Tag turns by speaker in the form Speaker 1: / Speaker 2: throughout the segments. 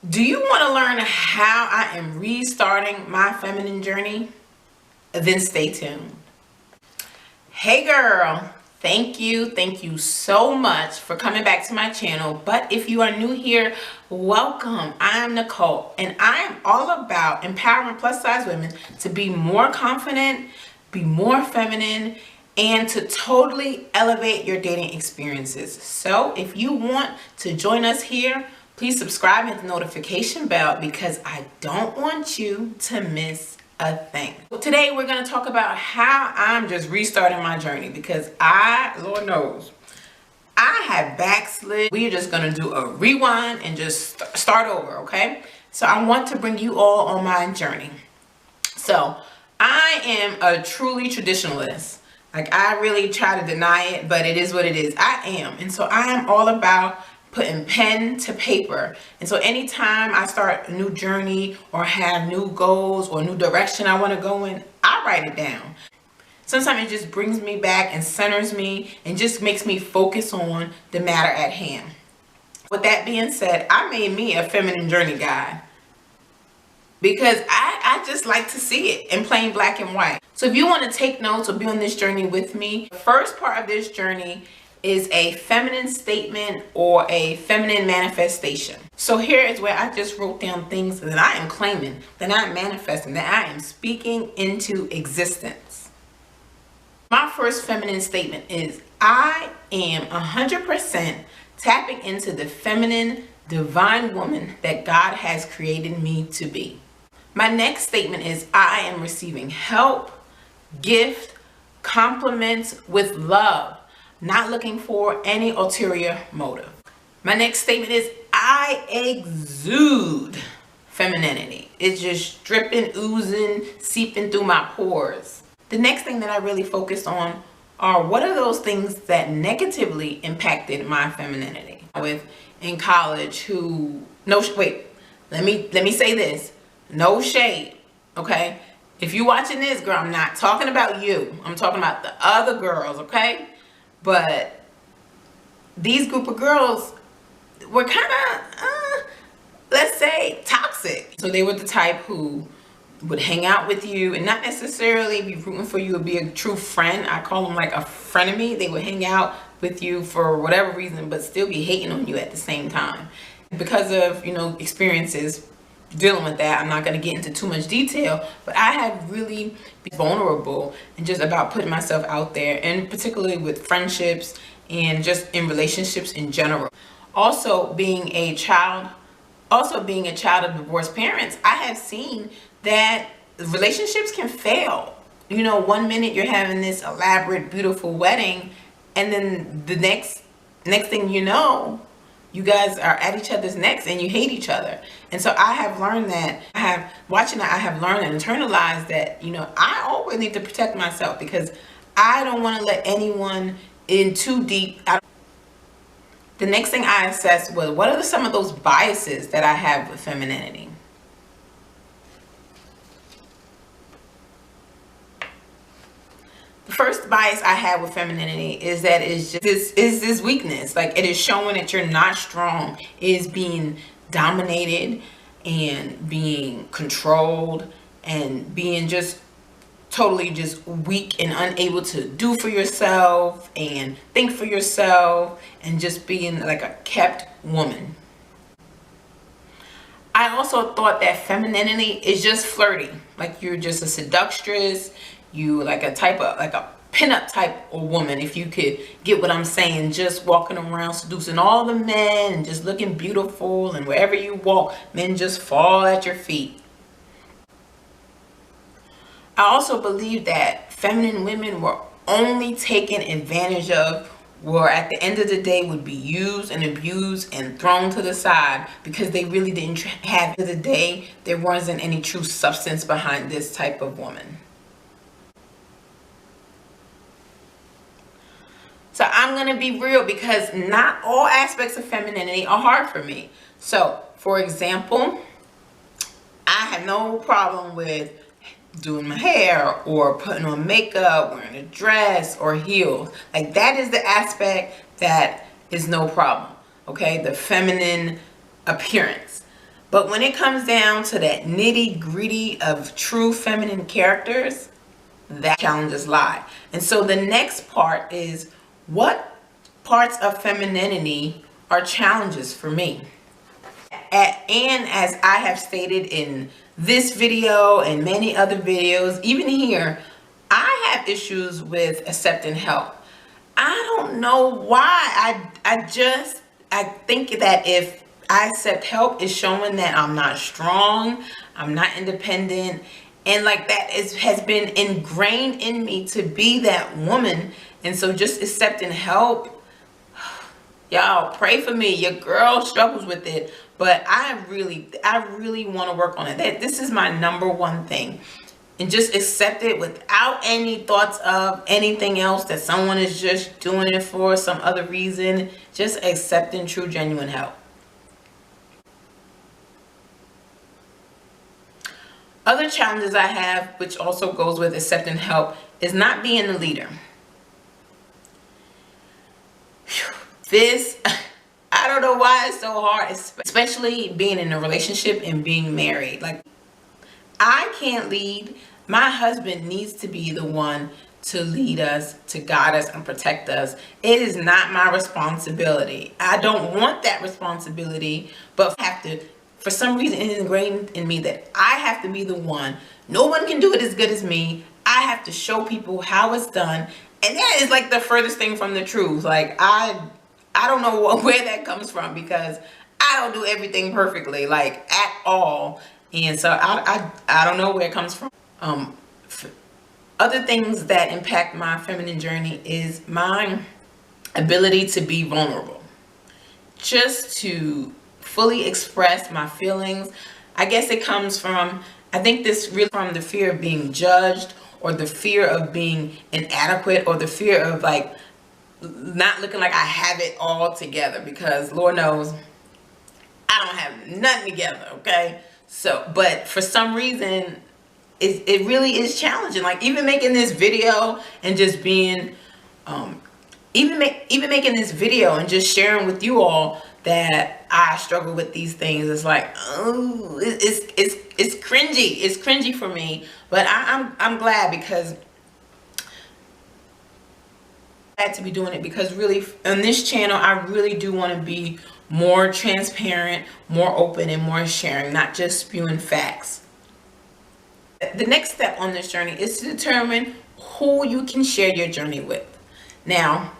Speaker 1: Do you want to learn how I am restarting my feminine journey? Then stay tuned. Hey girl, thank you so much for coming back to my channel. But if you are new here, welcome. I'm Nicole and I am all about empowering plus size women to be more confident, be more feminine, and to totally elevate your dating experiences. So if you want to join us here, please subscribe and hit the notification bell because I don't want you to miss a thing. Today we're going to talk about how I'm just restarting my journey because Lord knows, I have backslid. We are just going to do a rewind and just start over, okay? So I want to bring you all on my journey. So I am a truly traditionalist. Like, I really try to deny it, but it is what it is. I am. And so I am all about putting pen to paper. And so anytime I start a new journey or have new goals or new direction I want to go in, I write it down. Sometimes it just brings me back and centers me and just makes me focus on the matter at hand. With that being said, I made me a feminine journey guide because I just like to see it in plain black and white. So if you want to take notes or be on this journey with me, the first part of this journey is a feminine statement or a feminine manifestation. So here is where I just wrote down things that I am claiming, that I am manifesting, that I am speaking into existence. My first feminine statement is I am 100% tapping into the feminine divine woman that God has created me to be. My next statement is I am receiving help, gift, compliments with love, not looking for any ulterior motive. My next statement is I exude femininity. It's just dripping, oozing, seeping through my pores. The next thing that I really focused on are what are those things that negatively impacted my femininity. With in college who, let me say this, no shade, okay? If you're watching this, girl, I'm not talking about you. I'm talking about the other girls, okay? But these group of girls were kind of, let's say, toxic. So they were the type who would hang out with you and not necessarily be rooting for you or be a true friend. I call them like a frenemy. They would hang out with you for whatever reason, but still be hating on you at the same time. Because of, experiences dealing with that, I'm not going to get into too much detail, but I have really been vulnerable and just about putting myself out there, and particularly with friendships and just in relationships in general. Also being a child of divorced parents, I have seen that relationships can fail. One minute you're having this elaborate, beautiful wedding, and then the next thing you know, you guys are at each other's necks and you hate each other. And so I have learned that, I have learned and internalized that, I always need to protect myself because I don't want to let anyone in too deep. The next thing I assessed was what are some of those biases that I have with femininity. The first bias I have with femininity is that it's just this weakness. Like, it is showing that you're not strong. It is being dominated and being controlled and being just totally just weak and unable to do for yourself and think for yourself and just being like a kept woman. I also thought that femininity is just flirty. Like, you're just a seductress. You like a pinup type of woman, if you could get what I'm saying, just walking around seducing all the men and just looking beautiful, and wherever you walk, men just fall at your feet. I also believe that feminine women were only taken advantage of, or at the end of the day would be used and abused and thrown to the side because they really didn't have, at the end of the day, there wasn't any true substance behind this type of woman. So I'm going to be real because not all aspects of femininity are hard for me. So, for example, I have no problem with doing my hair or putting on makeup, wearing a dress or heels. Like, that is the aspect that is no problem. Okay, the feminine appearance. But when it comes down to that nitty-gritty of true feminine characters, that challenges lie. And so the next part is, what parts of femininity are challenges for me? And as I have stated in this video and many other videos, even here, I have issues with accepting help. I don't know why. I think that if I accept help, it's showing that I'm not strong, I'm not independent, and like that has been ingrained in me to be that woman. And so just accepting help, y'all pray for me. Your girl struggles with it, but I really want to work on it. This is my number one thing. And just accept it without any thoughts of anything else, that someone is just doing it for some other reason. Just accepting true, genuine help. Other challenges I have, which also goes with accepting help, is not being the leader. This, I don't know why it's so hard, especially being in a relationship and being married. Like, I can't lead. My husband needs to be the one to lead us, to guide us, and protect us. It is not my responsibility. I don't want that responsibility, but I have to, for some reason, it is ingrained in me that I have to be the one. No one can do it as good as me. I have to show people how it's done. And that is like the furthest thing from the truth. Like, I don't know where that comes from, because I don't do everything perfectly, like at all. And so I don't know where it comes from. Other things that impact my feminine journey is my ability to be vulnerable, just to fully express my feelings. I guess it comes from, I think this really from the fear of being judged, or the fear of being inadequate, or the fear of like not looking like I have it all together, because Lord knows I don't have nothing together, okay? So, but for some reason, it really is challenging. Like, even making this video and just being, even making this video and just sharing with you all that I struggle with these things. It's like, oh, it's cringy. It's cringy for me. But I'm glad, because I had to be doing it, because really on this channel, I really do want to be more transparent, more open, and more sharing, not just spewing facts. The next step on this journey is to determine who you can share your journey with. Now,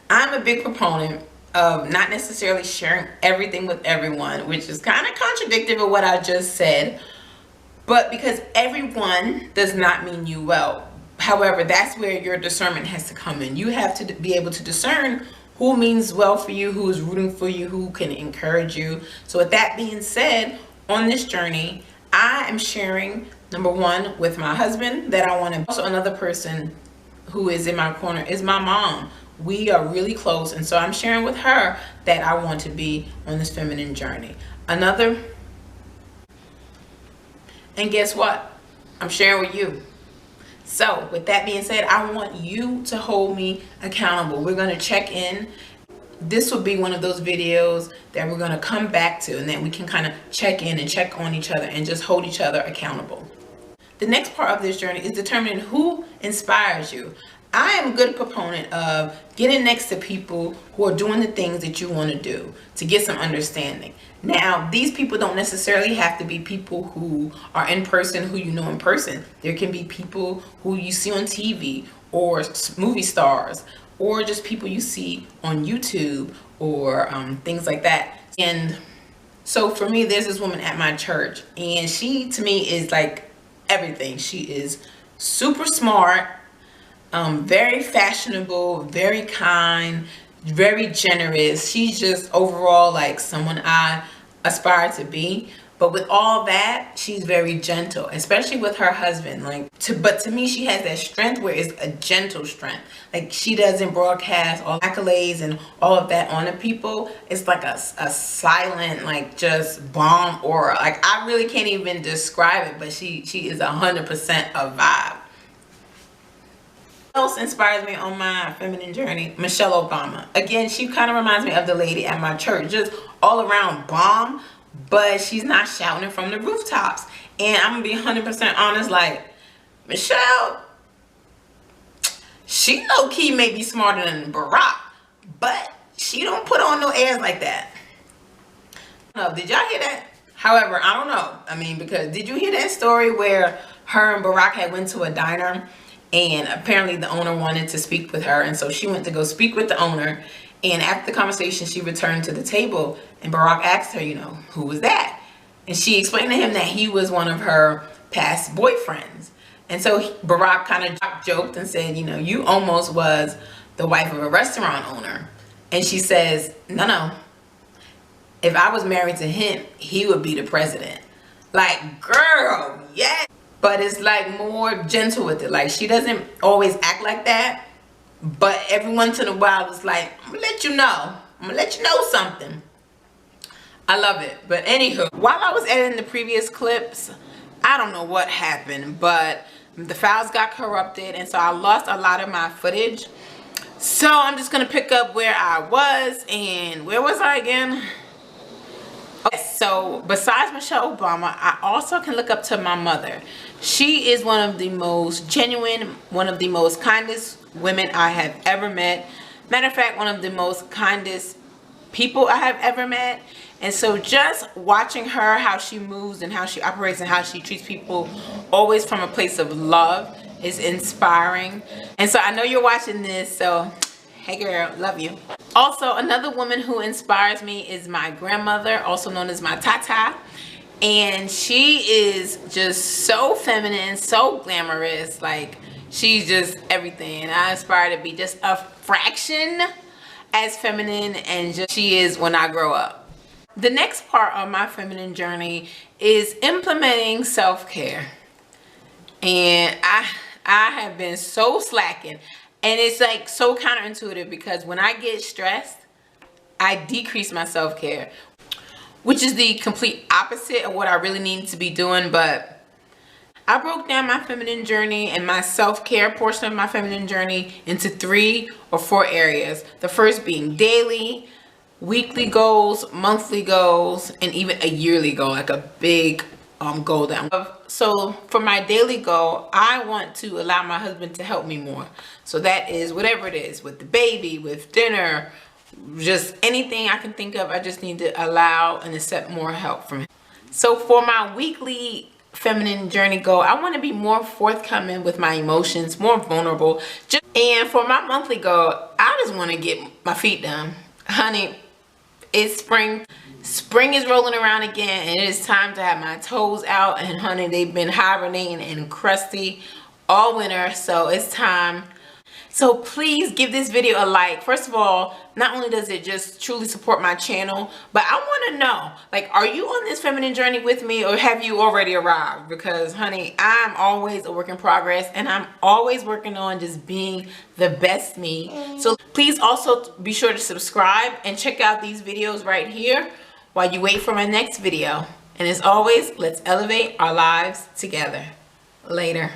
Speaker 1: I'm a big proponent of not necessarily sharing everything with everyone, which is kind of contradictory of what I just said, but because everyone does not mean you well. However, that's where your discernment has to come in. You have to be able to discern who means well for you, who is rooting for you, who can encourage you. So with that being said, on this journey, I am sharing, number one, with my husband, that I want to. Also, another person who is in my corner is my mom. We are really close, and so I'm sharing with her that I want to be on this feminine journey. And guess what? I'm sharing with you. So with that being said, I want you to hold me accountable. We're going to check in. This will be one of those videos that we're going to come back to, and then we can kind of check in and check on each other and just hold each other accountable. The next part of this journey is determining who inspires you. I am a good proponent of getting next to people who are doing the things that you want to do, to get some understanding. Now, these people don't necessarily have to be people who are in person, who you know in person. There can be people who you see on TV, or movie stars, or just people you see on YouTube, or things like that. And so for me, there's this woman at my church, and she to me is like everything. She is super smart, very fashionable, very kind, very generous. She's just overall like someone I aspire to be. But with all that, she's very gentle, especially with her husband. But to me, she has that strength where it's a gentle strength. Like, she doesn't broadcast all accolades and all of that on the people. It's like a silent, like, just bomb aura. Like, I really can't even describe it, but she is 100% a vibe. What else inspires me on my feminine journey? Michelle Obama. Again, she kind of reminds me of the lady at my church. Just all around bomb. but she's not shouting from the rooftops. And I'm gonna be 100% honest, like, Michelle, she low-key may be smarter than Barack, but she don't put on no airs like that. Did y'all hear that? However, I don't know. I mean, because did you hear that story where her and Barack had went to a diner and apparently the owner wanted to speak with her, and so she went to go speak with the owner, and after the conversation she returned to the table and Barack asked her, you know, who was that? And she explained to him that he was one of her past boyfriends. And so Barack kind of joked and said, you know, you almost was the wife of a restaurant owner. And she says, no. If I was married to him, he would be the president. Like, girl, yeah. But it's like more gentle with it. Like, she doesn't always act like that. But every once in a while, it's like, I'm gonna let you know. I'm gonna let you know something. I love it. But anywho, while I was editing the previous clips, I don't know what happened, but the files got corrupted, and so I lost a lot of my footage. So I'm just gonna pick up where I was. And where was I again? Okay, so besides Michelle Obama, I also can look up to my mother. She is one of the most genuine, one of the most kindest women I have ever met. Matter of fact, one of the most kindest people I have ever met. And so just watching her, how she moves and how she operates and how she treats people, always from a place of love, is inspiring. And so I know you're watching this, so hey girl, love you. Also, another woman who inspires me is my grandmother, also known as my Tata. And she is just so feminine, so glamorous. Like, she's just everything. And I aspire to be just a fraction as feminine and just she is when I grow up. The next part of my feminine journey is implementing self-care. And I have been so slacking. And it's like so counterintuitive because when I get stressed, I decrease my self-care, which is the complete opposite of what I really need to be doing. But I broke down my feminine journey and my self-care portion of my feminine journey into 3 or 4 areas. The first being daily, weekly goals, monthly goals, and even a yearly goal, like a big goal down. So for my daily goal, I want to allow my husband to help me more. So that is whatever it is, with the baby, with dinner, just anything I can think of. I just need to allow and accept more help from him. So for my weekly feminine journey goal, I want to be more forthcoming with my emotions, more vulnerable. And for my monthly goal, I just want to get my feet done. Honey, it's spring. Spring is rolling around again, and it is time to have my toes out. And honey, they've been hibernating and crusty all winter, so it's time. So please give this video a like. First of all, not only does it just truly support my channel, but I want to know, like, are you on this feminine journey with me, or have you already arrived? Because honey, I'm always a work in progress, and I'm always working on just being the best me. So please also be sure to subscribe and check out these videos right here while you wait for my next video. And as always, let's elevate our lives together. Later.